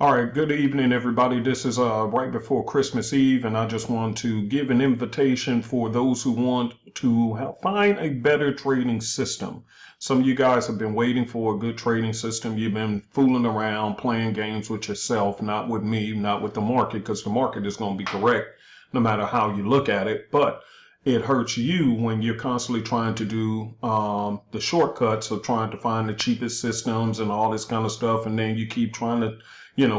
All right, good evening, everybody. This is right before Christmas Eve, and I just want to give an invitation for those who want to find a better trading system. Some of you guys have been waiting for a good trading system. You've been fooling around, playing games with yourself, not with me, not with the market, because the market is going to be correct no matter how you look at it. But it hurts you when you're constantly trying to do the shortcuts of trying to find the cheapest systems and all this kind of stuff, and then you keep trying to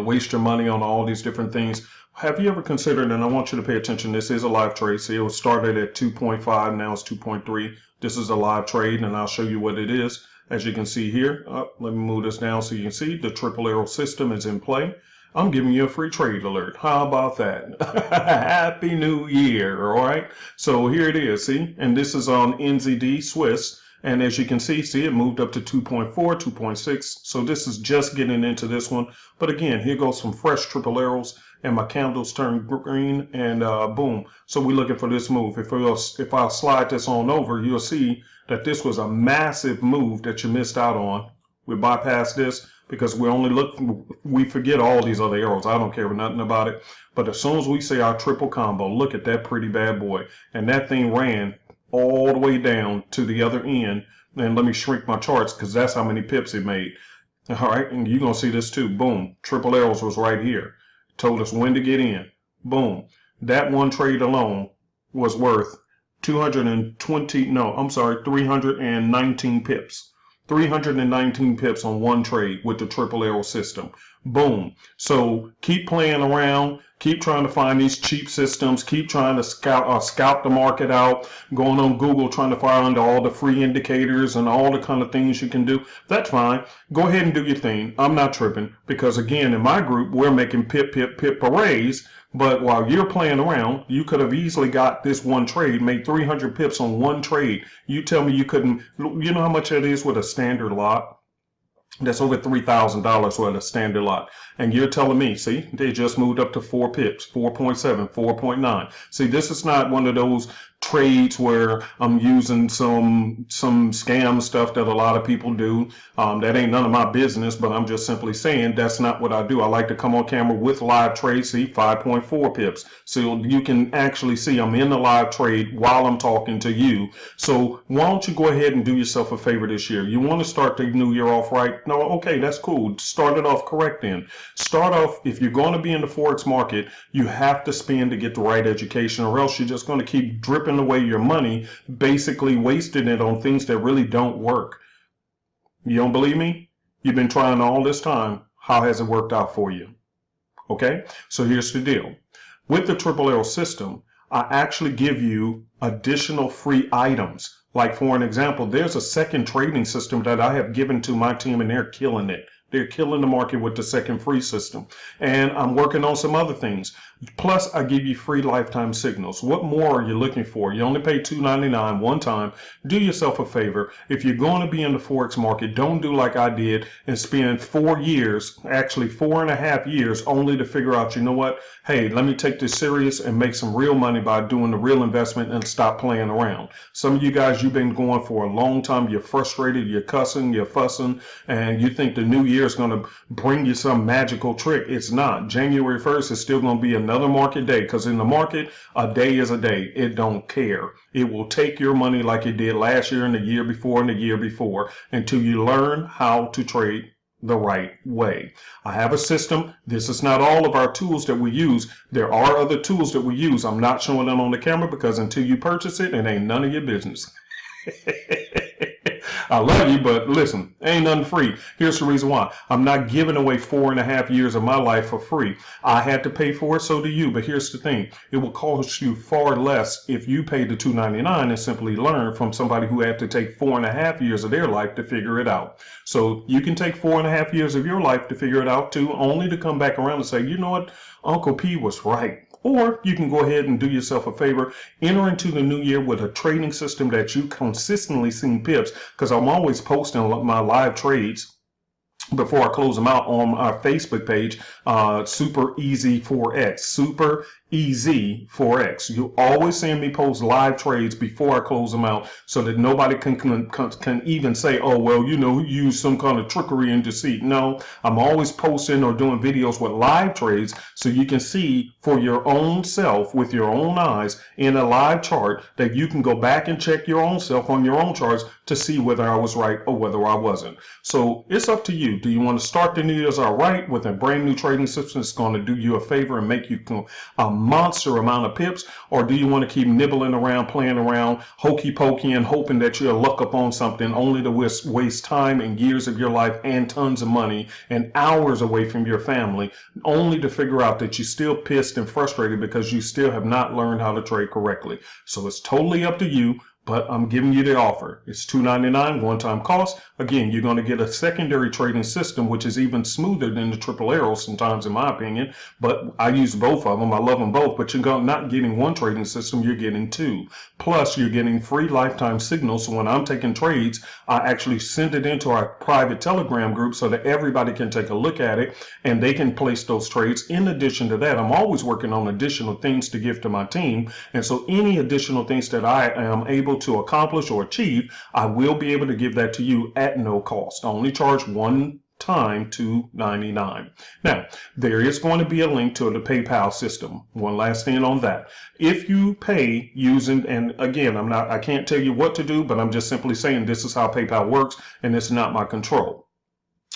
waste your money on all these different things. Have you ever considered, and I want you to pay attention, this is a live trade. See, it was started at 2.5, now it's 2.3. This is a live trade, and I'll show you what it is. As you can see here, let me move this down so you can see the triple arrow system is in play. I'm giving you a free trade alert. How about that? Happy New Year, all right? So here it is, see? And this is on NZD Swiss. And as you can see, it moved up to 2.4, 2.6. So this is just getting into this one. But again, here goes some fresh triple arrows, and my candles turn green, and boom. So we're looking for this move. If I slide this on over, you'll see that this was a massive move that you missed out on. We bypass this because we forget all these other arrows. I don't care nothing about it. But as soon as we say our triple combo, look at that pretty bad boy. And that thing ran all the way down to the other end. And let me shrink my charts because that's how many pips it made. All right, and you're going to see this too. Boom. Triple arrows was right here. Told us when to get in. Boom. That one trade alone was worth 319 pips. 319 pips on one trade with the triple arrow system. Boom. So keep playing around. Keep trying to find these cheap systems. Keep trying to scout the market out. Going on Google trying to find all the free indicators and all the kind of things you can do. That's fine. Go ahead and do your thing. I'm not tripping because, again, in my group, we're making pip arrays. But while you're playing around, you could have easily got this one trade, made 300 pips on one trade. You tell me you couldn't. You know how much that is with a standard lot? That's over $3,000 with a standard lot. And you're telling me, see, they just moved up to 4 pips, 4.7, 4.9. See, this is not one of those trades where I'm using some scam stuff that a lot of people do. That ain't none of my business, but I'm just simply saying that's not what I do. I like to come on camera with live trades, see, 5.4 pips. So you can actually see I'm in the live trade while I'm talking to you. So why don't you go ahead and do yourself a favor this year? You want to start the new year off right? No, okay, that's cool. Start it off correct then. Start off, if you're going to be in the Forex market, you have to spend to get the right education, or else you're just going to keep dripping away your money, basically wasting it on things that really don't work. You don't believe me? You've been trying all this time. How has it worked out for you? Okay, so here's the deal. With the triple arrow system, I actually give you additional free items. Like, for an example, there's a second trading system that I have given to my team, and they're killing it. They're killing the market with the second free system. And I'm working on some other things. Plus, I give you free lifetime signals. What more are you looking for? You only pay $2.99 one time. Do yourself a favor. If you're going to be in the Forex market, don't do like I did and spend 4 years, actually 4.5 years, only to figure out, you know what? Hey, let me take this serious and make some real money by doing the real investment and stop playing around. Some of you guys, you've been going for a long time. You're frustrated, you're cussing, you're fussing, and you think the new year is going to bring you some magical trick. It's not. January 1st is still going to be another market day, because in the market, a day is a day. It don't care. It will take your money like it did last year and the year before and the year before until you learn how to trade the right way. I have a system. This is not all of our tools that we use. There are other tools that we use. I'm not showing them on the camera because until you purchase it, it ain't none of your business. I love you, but listen, ain't nothing free. Here's the reason why. I'm not giving away 4.5 years of my life for free. I had to pay for it, so do you. But here's the thing. It will cost you far less if you pay the $2.99 and simply learn from somebody who had to take 4.5 years of their life to figure it out. So you can take 4.5 years of your life to figure it out too, only to come back around and say, you know what, Uncle P was right. Or you can go ahead and do yourself a favor, enter into the new year with a trading system that you consistently see pips, because I'm always posting my live trades before I close them out on our Facebook page, Super Easy Forex, Super EZ Forex. You always see me post live trades before I close them out so that nobody can even say, oh, well, you know, use some kind of trickery and deceit. No, I'm always posting or doing videos with live trades so you can see for your own self with your own eyes in a live chart that you can go back and check your own self on your own charts to see whether I was right or whether I wasn't. So it's up to you. Do you want to start the new year's all right with a brand new trading system that's going to do you a favor and make you a monster amount of pips, or do you want to keep nibbling around, playing around, hokey pokey, and hoping that you'll luck up on something only to waste time and years of your life and tons of money and hours away from your family, only to figure out that you're still pissed and frustrated because you still have not learned how to trade correctly? So it's totally up to you. But I'm giving you the offer. It's $2.99 one-time cost. Again, you're going to get a secondary trading system, which is even smoother than the triple arrows sometimes, in my opinion. But I use both of them. I love them both. But you're not getting one trading system. You're getting two. Plus, you're getting free lifetime signals. So when I'm taking trades, I actually send it into our private Telegram group so that everybody can take a look at it and they can place those trades. In addition to that, I'm always working on additional things to give to my team. And so any additional things that I am able to accomplish or achieve, I will be able to give that to you at no cost. I only charge one time $2.99. Now, there is going to be a link to the PayPal system. One last thing on that. If you pay using, and again, I can't tell you what to do, but I'm just simply saying this is how PayPal works, and it's not my control.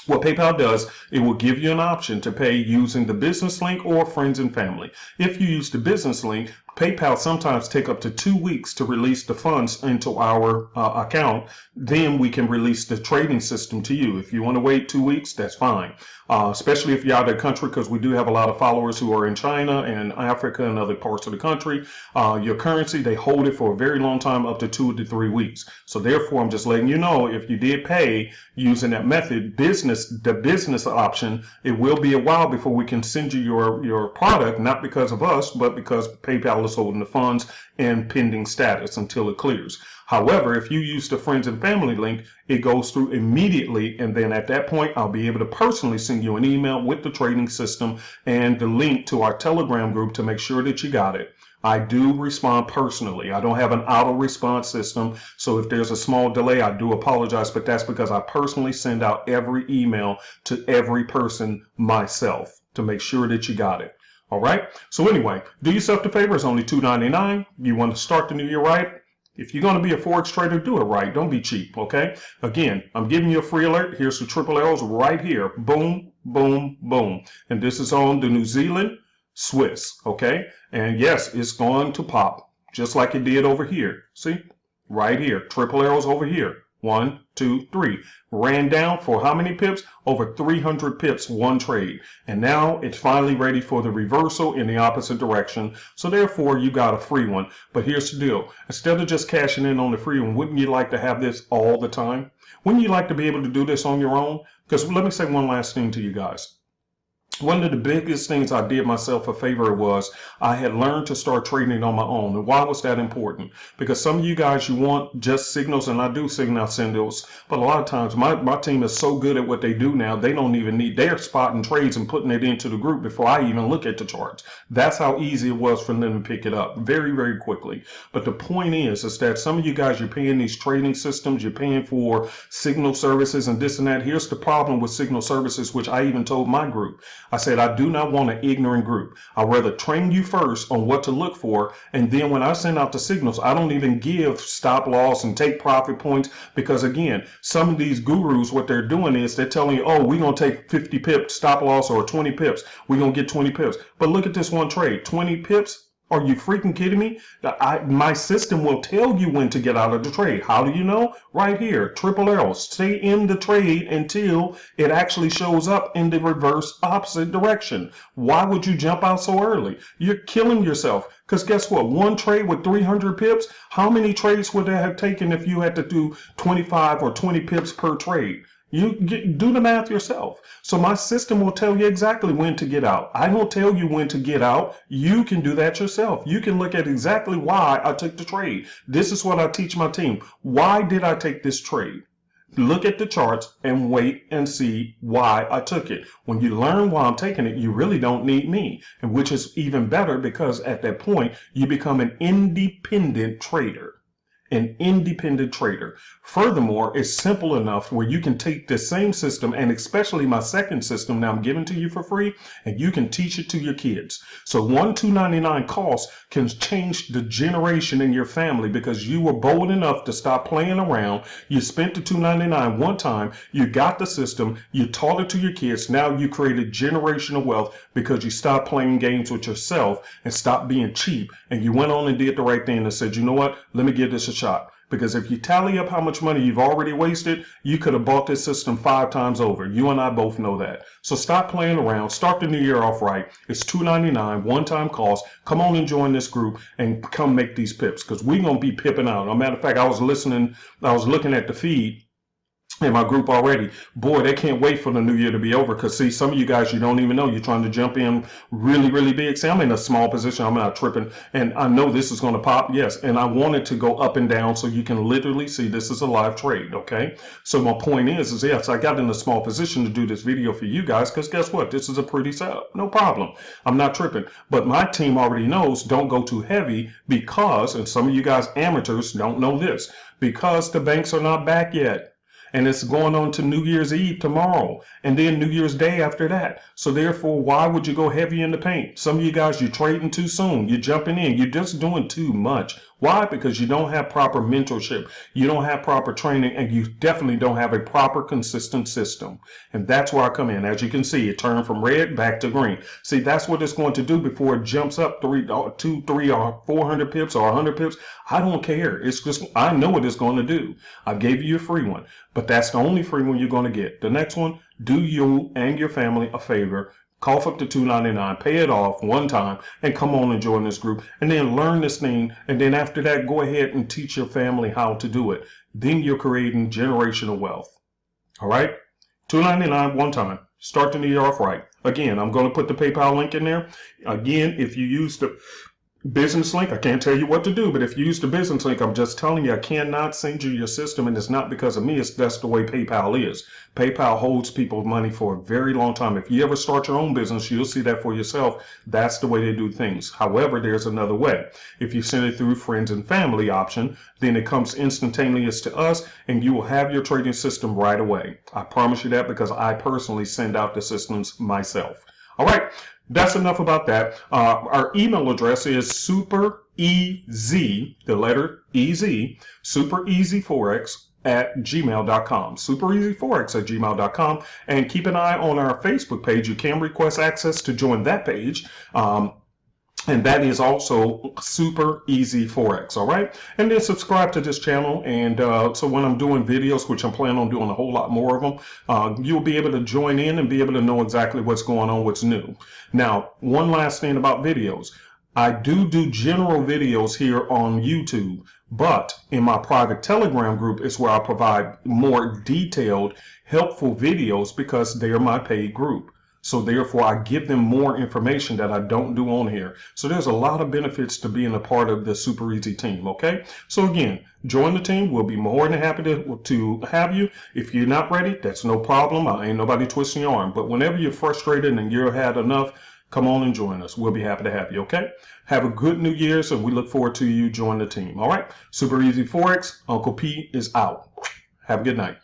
What PayPal does, it will give you an option to pay using the business link or friends and family. If you use the business link, PayPal sometimes take up to 2 weeks to release the funds into our account. Then we can release the trading system to you. If you want to wait 2 weeks, that's fine. Especially if you're out of the country, because we do have a lot of followers who are in China and Africa and other parts of the country. Your currency, they hold it for a very long time, up to 2 to 3 weeks. So therefore, I'm just letting you know, if you did pay using that method, the business option, it will be a while before we can send you your product, not because of us, but because PayPal is holding the funds and pending status until it clears. However, if you use the friends and family link, it goes through immediately, and then at that point, I'll be able to personally send you an email with the trading system and the link to our Telegram group to make sure that you got it. I do respond personally. I don't have an auto response system, so if there's a small delay, I do apologize, but that's because I personally send out every email to every person myself to make sure that you got it. All right. So anyway, do yourself the favor. It's only $2.99. You want to start the new year right? If you're going to be a Forex trader, do it right. Don't be cheap. Okay. Again, I'm giving you a free alert. Here's the triple arrows right here. Boom, boom, boom. And this is on the New Zealand Swiss. Okay. And yes, it's going to pop just like it did over here. See, right here. Triple arrows over here. 1, 2, 3. Ran down for how many pips? Over 300 pips, one trade. And now it's finally ready for the reversal in the opposite direction. So therefore, you got a free one. But here's the deal. Instead of just cashing in on the free one, wouldn't you like to have this all the time? Wouldn't you like to be able to do this on your own? Because let me say one last thing to you guys. One of the biggest things I did myself a favor was I had learned to start trading on my own. And why was that important? Because some of you guys, you want just signals, and I do signal signals, but a lot of times my team is so good at what they do now, they don't even need, they're spotting trades and putting it into the group before I even look at the charts. That's how easy it was for them to pick it up very, very quickly. But the point is that some of you guys, you're paying these trading systems, you're paying for signal services and this and that. Here's the problem with signal services, which I even told my group. I said, I do not want an ignorant group. I'd rather train you first on what to look for. And then when I send out the signals, I don't even give stop loss and take profit points. Because again, some of these gurus, what they're doing is they're telling you, oh, we're going to take 50 pips stop loss or 20 pips. We're going to get 20 pips. But look at this one trade, 20 pips. Are you freaking kidding me? My system will tell you when to get out of the trade. How do you know? Right here, triple arrows. Stay in the trade until it actually shows up in the reverse opposite direction. Why would you jump out so early? You're killing yourself. Because guess what? One trade with 300 pips, how many trades would that have taken if you had to do 25 or 20 pips per trade? You do the math yourself. So my system will tell you exactly when to get out. I don't tell you when to get out. You can do that yourself. You can look at exactly why I took the trade. This is what I teach my team. Why did I take this trade? look at the charts and wait and see why I took it. When you learn why I'm taking it, you really don't need me, and which is even better because at that point you become an independent trader. An independent trader. Furthermore, it's simple enough where you can take the same system, and especially my second system now I'm giving to you for free, and you can teach it to your kids. So one $2.99 cost can change the generation in your family because you were bold enough to stop playing around. You spent the $2.99 one time, you got the system, you taught it to your kids. Now you created generational wealth because you stopped playing games with yourself and stopped being cheap, and you went on and did the right thing and said, you know what, let me give this a shot. Because if you tally up how much money you've already wasted, you could have bought this system 5 times over. You and I both know that. So stop playing around. Start the new year off right. It's $2.99, one-time cost. Come on and join this group and come make these pips, because we're going to be pipping out. As a matter of fact, I was looking at the feed in my group already. Boy, they can't wait for the new year to be over, because see, some of you guys, you don't even know you're trying to jump in really big. See, I'm in a small position, I'm not tripping, and I know this is going to pop. Yes, and I want it to go up and down so you can literally see this is a live trade. Okay, so my point is yes, I got in a small position to do this video for you guys, because guess what, this is a pretty setup. No problem, I'm not tripping. But my team already knows, don't go too heavy, because, and some of you guys amateurs don't know this, because the banks are not back yet. And it's going on to New Year's Eve tomorrow, and then New Year's Day after that. So therefore, why would you go heavy in the paint? Some of you guys, you're trading too soon. You're jumping in. You're just doing too much. Why? Because you don't have proper mentorship. You don't have proper training, and you definitely don't have a proper consistent system. And that's where I come in. As you can see, it turned from red back to green. See, that's what it's going to do before it jumps up 2, 3, or 400 pips or 100 pips. I don't care. It's just, I know what it's going to do. I gave you a free one, but that's the only free one you're going to get. The next one, do you and your family a favor. Cough up to $2.99, pay it off one time, and come on and join this group. And then learn this thing. And then after that, go ahead and teach your family how to do it. Then you're creating generational wealth. All right? $2.99 one time. Start the new year off right. Again, I'm going to put the PayPal link in there. Again, if you use the business link, I can't tell you what to do, but if you use the business link, I'm just telling you, I cannot send you your system, and it's not because of me, that's the way PayPal is. PayPal holds people's money for a very long time. If you ever start your own business, you'll see that for yourself. That's the way they do things. However, there's another way. If you send it through friends and family option, then it comes instantaneous to us, and you will have your trading system right away. I promise you that, because I personally send out the systems myself. All right. That's enough about that. Our email address is supereasy, the letter EZ, supereasyforex at gmail.com, supereasyforex at gmail.com. And keep an eye on our Facebook page. You can request access to join that page. And that is also Super Easy Forex, all right? And then subscribe to this channel, and so when I'm doing videos, which I'm planning on doing a whole lot more of them, you'll be able to join in and be able to know exactly what's going on, what's new. Now, one last thing about videos. I do general videos here on YouTube, but in my private Telegram group is where I provide more detailed, helpful videos, because they're my paid group. So therefore, I give them more information that I don't do on here. So there's a lot of benefits to being a part of the Super Easy team, okay? So again, join the team. We'll be more than happy to have you. If you're not ready, that's no problem. I ain't nobody twisting your arm. But whenever you're frustrated and you've had enough, come on and join us. We'll be happy to have you, okay? Have a good New Year's, and we look forward to you joining the team, all right? Super Easy Forex, Uncle P is out. Have a good night.